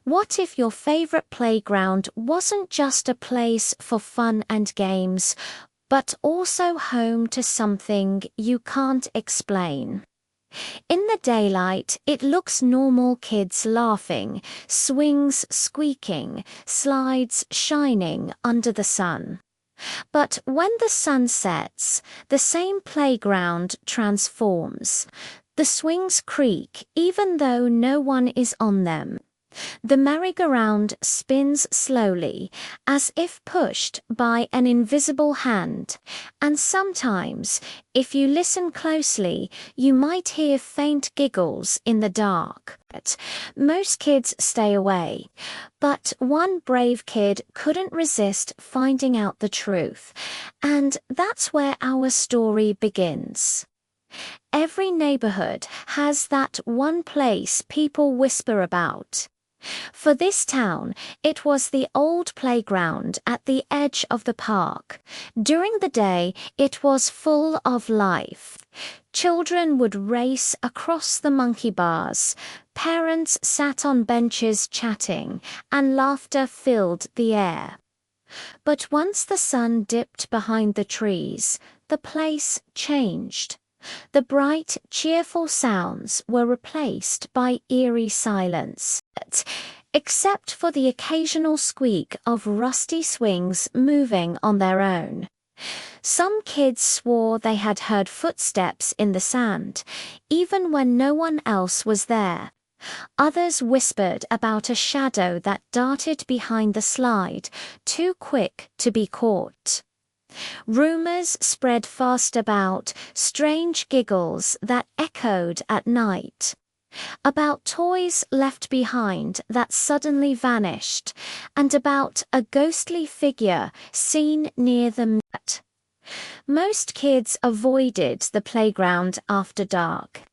What if your favorite playground wasn't just a place for fun and games, but also home to something you can't explain? In the daylight, it looks normal: kids laughing, swings squeaking, slides shining under the sun. But when the sun sets, the same playground transforms. The swings creak even though no one is on them. The merry-go-round spins slowly, as if pushed by an invisible hand, and sometimes, if you listen closely, you might hear faint giggles in the dark. Most kids stay away, but one brave kid couldn't resist finding out the truth, and that's where our story begins. Every neighborhood has that one place people whisper about. For this town, it was the old playground at the edge of the park. During the day, it was full of life. Children would race across the monkey bars, parents sat on benches chatting, and laughter filled the air. But once the sun dipped behind the trees, the place changed. The bright, cheerful sounds were replaced by eerie silence, except for the occasional squeak of rusty swings moving on their own. Some kids swore they had heard footsteps in the sand, even when no one else was there. Others whispered about a shadow that darted behind the slide, too quick to be caught. Rumors spread fast about strange giggles that echoed at night, about toys left behind that suddenly vanished, and about a ghostly figure seen near them. Most kids avoided the playground after dark.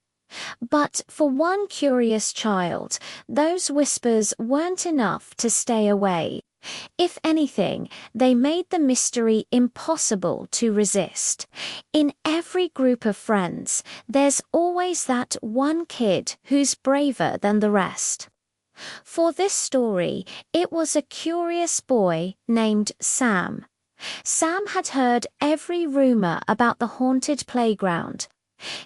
But for one curious child, those whispers weren't enough to stay away. If anything, they made the mystery impossible to resist. In every group of friends, there's always that one kid who's braver than the rest. For this story, it was a curious boy named Sam. Sam had heard every rumor about the haunted playground.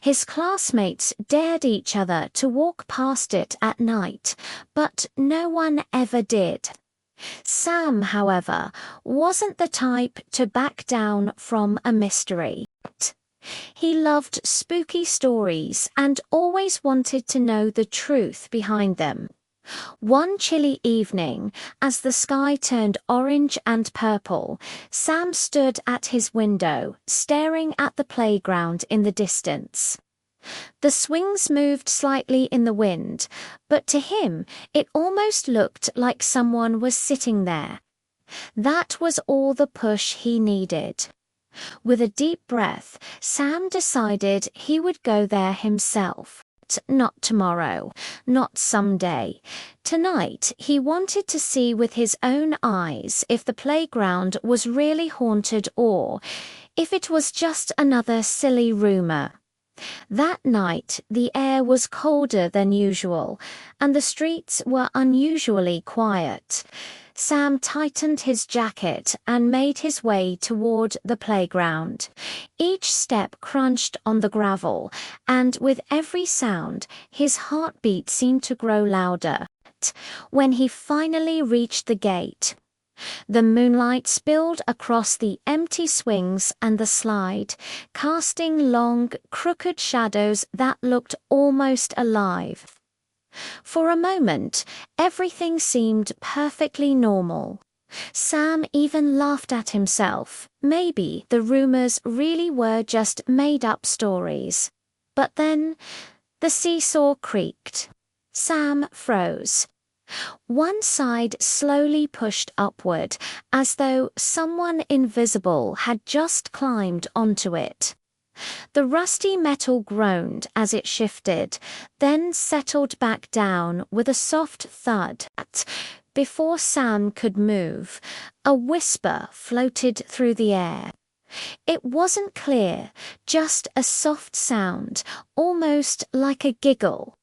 His classmates dared each other to walk past it at night, but no one ever did. Sam, however, wasn't the type to back down from a mystery. He loved spooky stories and always wanted to know the truth behind them. One chilly evening, as the sky turned orange and purple, Sam stood at his window, staring at the playground in the distance. The swings moved slightly in the wind, but to him it almost looked like someone was sitting there. That was all the push he needed. With a deep breath, Sam decided he would go there himself. Not tomorrow, not someday. Tonight, he wanted to see with his own eyes if the playground was really haunted or if it was just another silly rumor. That night, the air was colder than usual, and the streets were unusually quiet. Sam tightened his jacket and made his way toward the playground. Each step crunched on the gravel, and with every sound, his heartbeat seemed to grow louder. When he finally reached the gate, the moonlight spilled across the empty swings and the slide, casting long, crooked shadows that looked almost alive. For a moment, everything seemed perfectly normal. Sam even laughed at himself. Maybe the rumors really were just made-up stories. But then, the seesaw creaked. Sam froze. One side slowly pushed upward, as though someone invisible had just climbed onto it. The rusty metal groaned as it shifted, then settled back down with a soft thud. Before Sam could move, a whisper floated through the air. It wasn't clear, just a soft sound, almost like a giggle.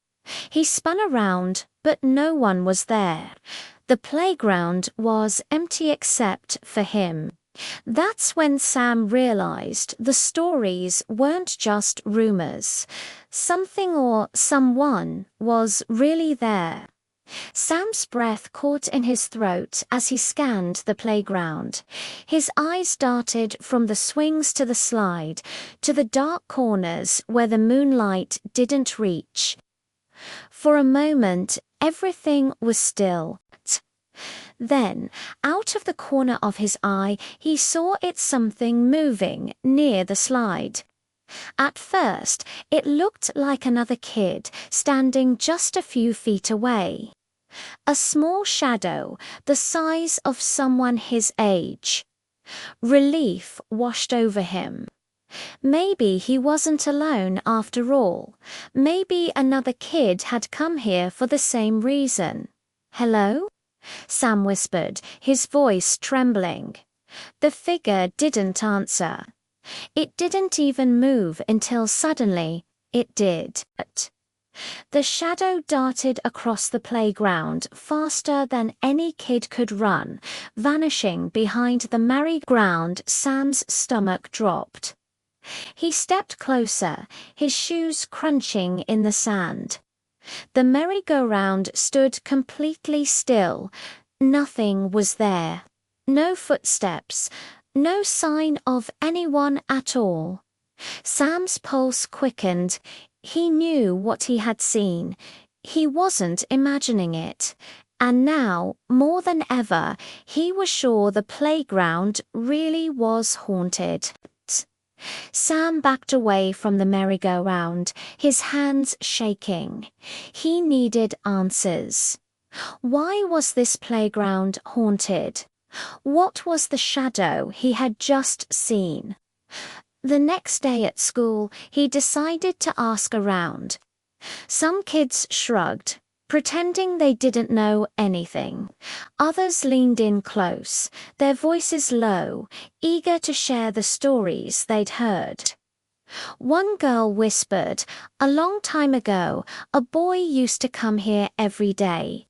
He spun around, but no one was there. The playground was empty except for him. That's when Sam realized the stories weren't just rumors. Something or someone was really there. Sam's breath caught in his throat as he scanned the playground. His eyes darted from the swings to the slide, to the dark corners where the moonlight didn't reach. For a moment, everything was still. Then, out of the corner of his eye, he saw it something moving near the slide. At first, it looked like another kid standing just a few feet away. A small shadow, the size of someone his age. Relief washed over him. Maybe he wasn't alone after all. Maybe another kid had come here for the same reason. "Hello?" Sam whispered, his voice trembling. The figure didn't answer. It didn't even move until suddenly it did. The shadow darted across the playground faster than any kid could run, vanishing behind the merry-go-round. Sam's stomach dropped. He stepped closer, his shoes crunching in the sand. The merry-go-round stood completely still. Nothing was there. No footsteps, no sign of anyone at all. Sam's pulse quickened. He knew what he had seen. He wasn't imagining it. And now, more than ever, he was sure the playground really was haunted. Sam backed away from the merry-go-round, his hands shaking. He needed answers. Why was this playground haunted? What was the shadow he had just seen? The next day at school, he decided to ask around. Some kids shrugged, pretending they didn't know anything. Others leaned in close, their voices low, eager to share the stories they'd heard. One girl whispered, "A long time ago, a boy used to come here every day.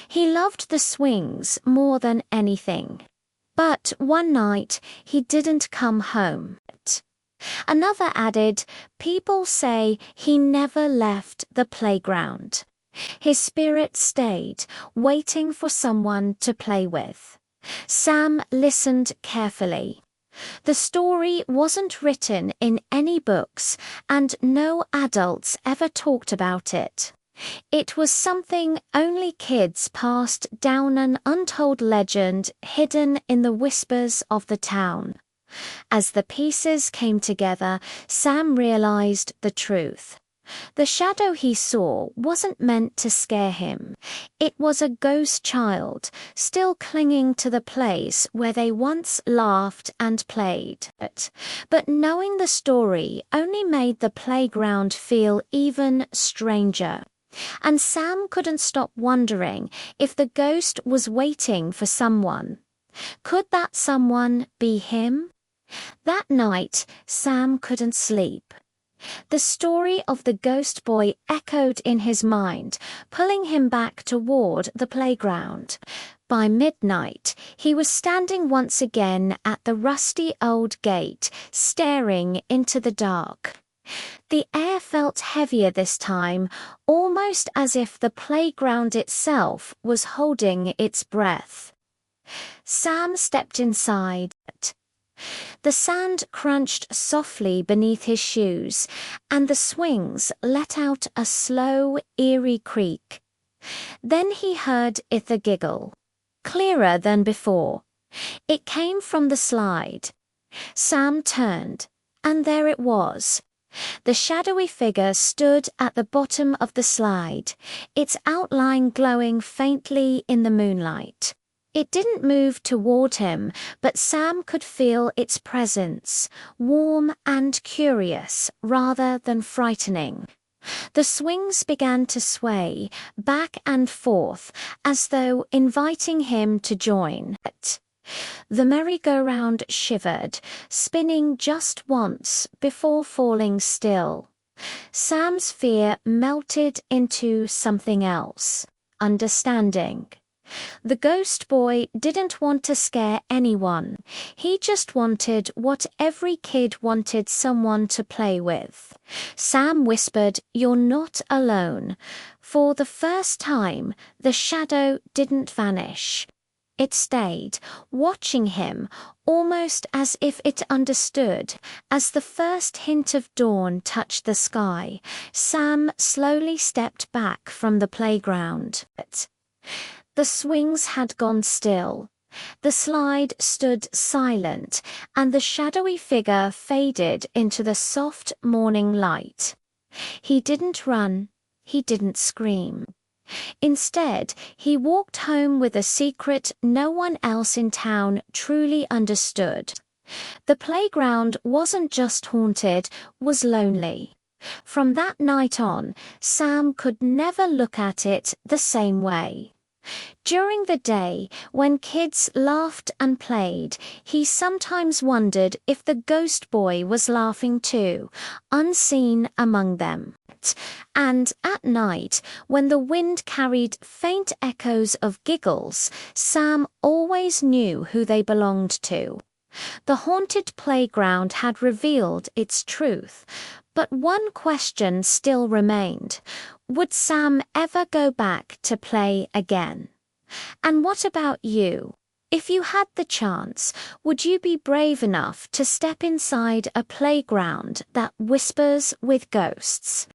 He loved the swings more than anything. But one night, he didn't come home." Another added, "People say he never left the playground. His spirit stayed, waiting for someone to play with." Sam listened carefully. The story wasn't written in any books, and no adults ever talked about it. It was something only kids passed down, an untold legend hidden in the whispers of the town. As the pieces came together, Sam realized the truth. The shadow he saw wasn't meant to scare him. It was a ghost child, still clinging to the place where they once laughed and played. But knowing the story only made the playground feel even stranger. And Sam couldn't stop wondering if the ghost was waiting for someone. Could that someone be him? That night, Sam couldn't sleep. The story of the ghost boy echoed in his mind, pulling him back toward the playground. By midnight, he was standing once again at the rusty old gate, staring into the dark. The air felt heavier this time, almost as if the playground itself was holding its breath. Sam stepped inside. The sand crunched softly beneath his shoes, and the swings let out a slow, eerie creak. Then he heard Ither giggle, clearer than before. It came from the slide. Sam turned, and there it was. The shadowy figure stood at the bottom of the slide, its outline glowing faintly in the moonlight. It didn't move toward him, but Sam could feel its presence, warm and curious rather than frightening. The swings began to sway back and forth, as though inviting him to join. The merry-go-round shivered, spinning just once before falling still. Sam's fear melted into something else: understanding. The ghost boy didn't want to scare anyone. He just wanted what every kid wanted: someone to play with. Sam whispered, "You're not alone." For the first time, the shadow didn't vanish. It stayed, watching him, almost as if it understood. As the first hint of dawn touched the sky, Sam slowly stepped back from the playground. The swings had gone still. The slide stood silent, and the shadowy figure faded into the soft morning light. He didn't run. He didn't scream. Instead, he walked home with a secret no one else in town truly understood. The playground wasn't just haunted, was lonely. From that night on, Sam could never look at it the same way. During the day, when kids laughed and played, he sometimes wondered if the ghost boy was laughing too, unseen among them. And at night, when the wind carried faint echoes of giggles, Sam always knew who they belonged to. The haunted playground had revealed its truth, but one question still remained: would Sam ever go back to play again? And what about you? If you had the chance, would you be brave enough to step inside a playground that whispers with ghosts?